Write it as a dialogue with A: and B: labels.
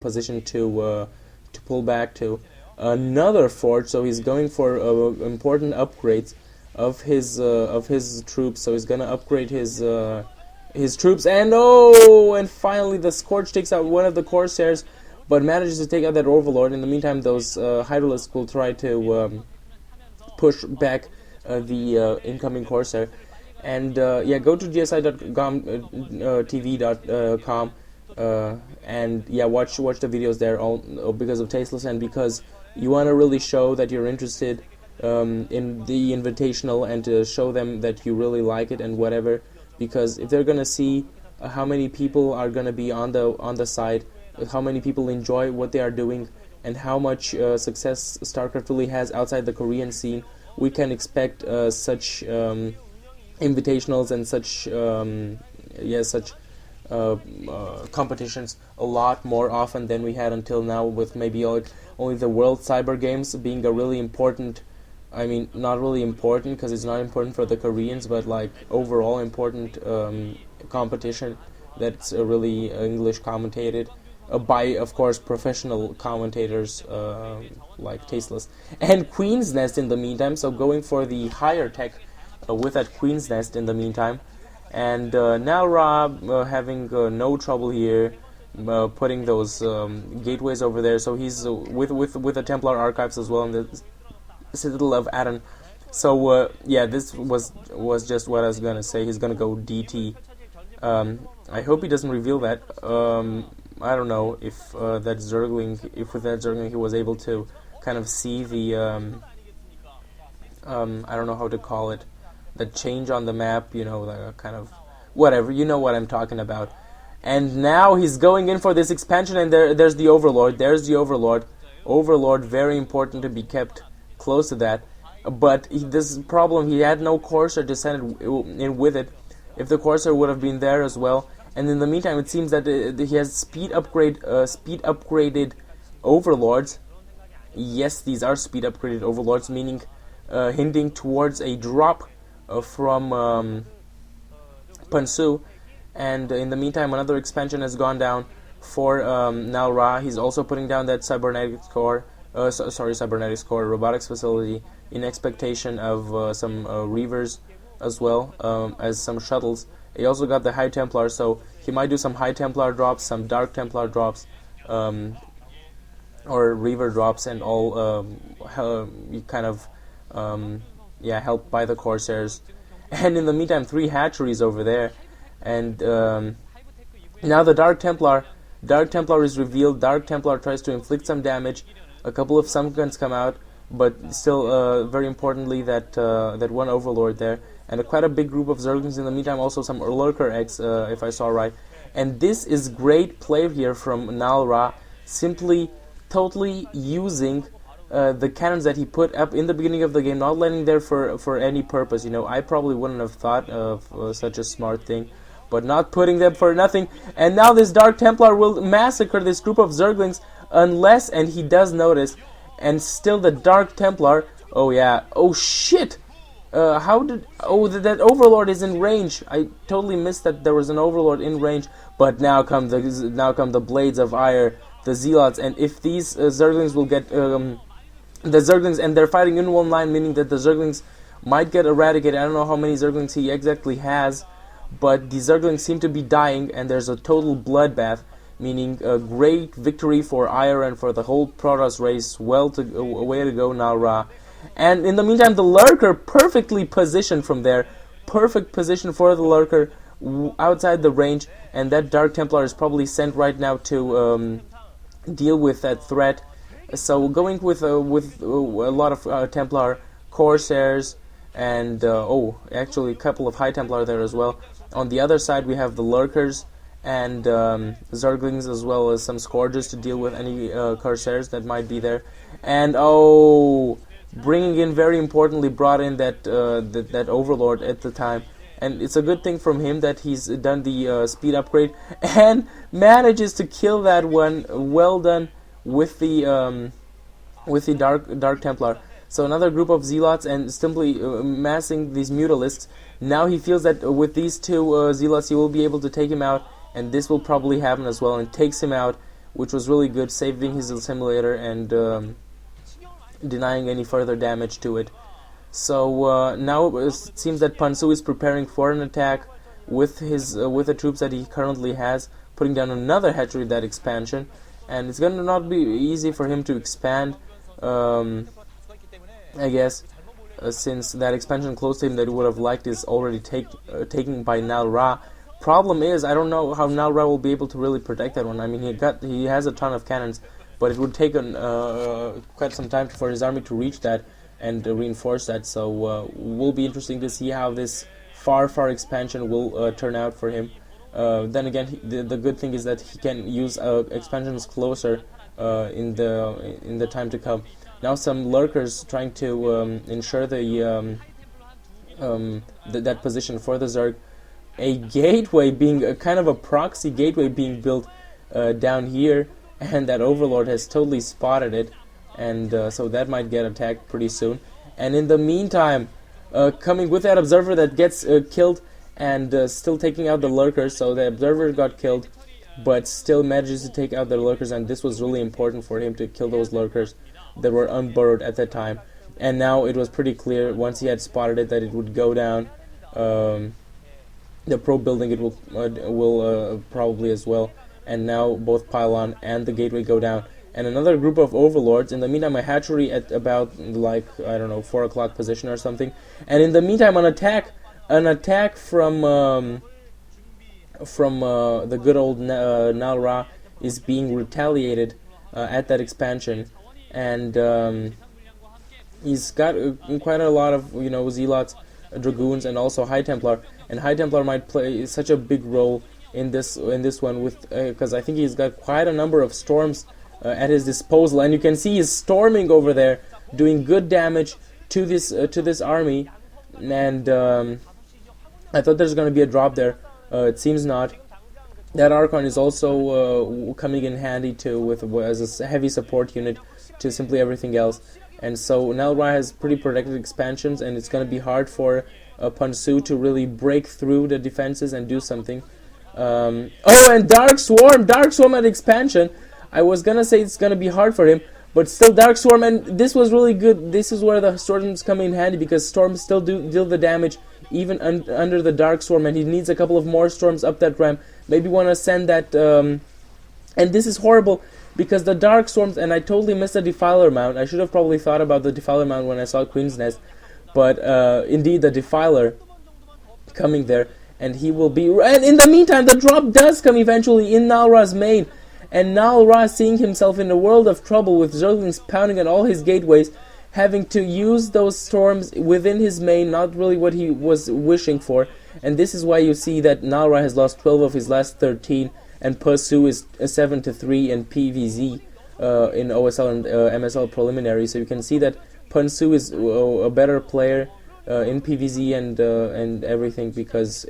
A: position to pull back to another fort. So he's going for important upgrades of his troops. So he's gonna upgrade his troops, and finally the Scorch takes out one of the Corsairs, but manages to take out that Overlord. In the meantime, those Hydralisks will try to push back the incoming Corsair. And go to gsi.com and watch the videos there, all because of Tasteless, and because you want to really show that you're interested in the Invitational, and to show them that you really like it and whatever. Because if they're gonna see how many people are gonna be on the site, how many people enjoy what they are doing, and how much success StarCraft really has outside the Korean scene, we can expect such invitationals and such competitions a lot more often than we had until now, with maybe only the World Cyber Games being a really important, I mean, not really important because it's not important for the Koreans, but like overall important competition that's really English commentated by, of course, professional commentators like Tasteless. And Queen's Nest in the meantime, so going for the higher tech with that Queen's Nest in the meantime. And NalRa having no trouble here putting those gateways over there. So he's with the Templar Archives as well, and the Citadel of Aden. So this was just what I was gonna say. He's gonna go DT. I hope he doesn't reveal that. I don't know if that Zergling, if with that Zergling he was able to kind of see the I don't know how to call it, the change on the map, you know, the kind of whatever, you know what I'm talking about. And now he's going in for this expansion, and there's the Overlord. There's the Overlord. Overlord, very important to be kept close to that. But this
B: problem, he had no Corsair to send in with it. If the Corsair would have been there as well. And in the meantime, it seems that he has speed upgraded Overlords. Yes, these are speed upgraded Overlords, meaning hinting towards a drop from Pansu. And in the meantime, another expansion has gone down for NalRa. He's also putting down that cybernetics core, robotics facility, in expectation of some Reavers as well as some shuttles. He also got the High Templar, so he might do some High Templar drops, some Dark Templar drops, or Reaver drops, and all kind of helped by the Corsairs. And in the meantime, 3 hatcheries over there. And now the Dark Templar is revealed. Dark Templar tries to inflict some damage. A couple of Sumguns come out, but still, very importantly, that one Overlord there, and quite a big group of Zerglings in the meantime. Also some Lurker eggs, if I saw right. And this is great play here from NalRa, simply totally using the cannons that he put up in the beginning of the game, not letting there for any purpose. You know, I probably wouldn't have thought of such a smart thing, but not putting them for nothing. And now this Dark Templar will massacre this group of Zerglings unless, and he does notice, and still the Dark Templar, oh shit! That Overlord is in range. I totally missed that there was an Overlord in range. But now come the Blades of Ire, the Zealots, and if these Zerglings will get the Zerglings, and they're fighting in one line, meaning that the Zerglings might get eradicated. I don't know how many Zerglings he exactly has, but the Zerglings seem to be dying, and there's a total bloodbath, meaning a great victory for Ire and for the whole Protoss race. Way to go, NalRa. And in the meantime, the Lurker perfectly positioned from there. Perfect position for the Lurker outside the range, and that Dark Templar is probably sent right now to deal with that threat. So going with a lot of Templar Corsairs, and actually a couple of High Templar there as well. On the other side, we have the Lurkers and Zerglings, as well as some Scourges to deal with any Corsairs that might be there. And bringing in, very importantly, brought in that Overlord at the time, and it's a good thing from him that he's done the speed upgrade and manages to kill that one. Well done with the Dark Templar. So another group of Zealots, and simply massing these Mutalisks. Now he feels that with these 2 Zealots he will be able to take him out, and this will probably happen as well, and takes him out which was really good, saving his assimilator and denying any further damage to it. So now it seems that Pansu is preparing for an attack with the troops that he currently has, putting down another hatchery, that expansion, and it's going to not be easy for him to expand, I guess, since that expansion close to him that he would have liked is already taken by NalRa. Problem is, I don't know how NalRa will be able to really protect that one. I mean, he has a ton of cannons, but it would take quite some time for his army to reach that and reinforce that. So will be interesting to see how this far expansion will turn out for him. Then again, the good thing is that he can use expansions closer in the time to come. Now some lurkers trying to ensure that position for the Zerg. A gateway being a kind of a proxy gateway being built down here, and that Overlord has totally spotted it, and so that might get attacked pretty soon. And in the meantime, coming with that observer that gets killed, and still taking out the lurkers. So the observer got killed, but still manages to take out the lurkers, and this was really important for him to kill those lurkers that were unburrowed at that time. And now it was pretty clear once he had spotted it that it would go down. The probe building it will probably as well. And now both pylon and the gateway go down, and another group of overlords. In the meantime, a hatchery at about, like, I don't know, 4 o'clock position or something. And in the meantime, an attack from the good old NalRa is being retaliated at that expansion, and he's got quite a lot of zealots, dragoons, and also High Templar. And High Templar might play such a big role in this one, with because I think he's got quite a number of storms at his disposal, and you can see he's storming over there, doing good damage to this army. And I thought there's going to be a drop there. It seems not. That Archon is also coming in handy too, as a heavy support unit to simply everything else. And so NalRa has pretty protected expansions, and it's going to be hard for Pansu to really break through the defenses and do something. Oh, and Dark Swarm at expansion. I was gonna say it's gonna be hard for him, but still Dark Swarm, and this was really good. This is where the storms come in handy, because storms still deal the damage even under the Dark Swarm, and he needs a couple of more storms up that ramp. Maybe want to send that, and this is horrible because the Dark Storms, and I totally missed the Defiler Mount. I should have probably thought about the Defiler Mount when I saw Queen's Nest, but indeed the Defiler coming there, and he will be. And in the meantime, the drop does come eventually in NalRa's main, and NalRa, seeing himself in a world of trouble with Zerglings pounding at all his gateways, having to use those storms within his main, not really what he was wishing for. And this is why you see that NalRa has lost 12 of his last 13, and Pusoon is 7-3 in PVZ in OSL and MSL preliminary. So you can see that Pusoon is a better player in PVZ and everything, because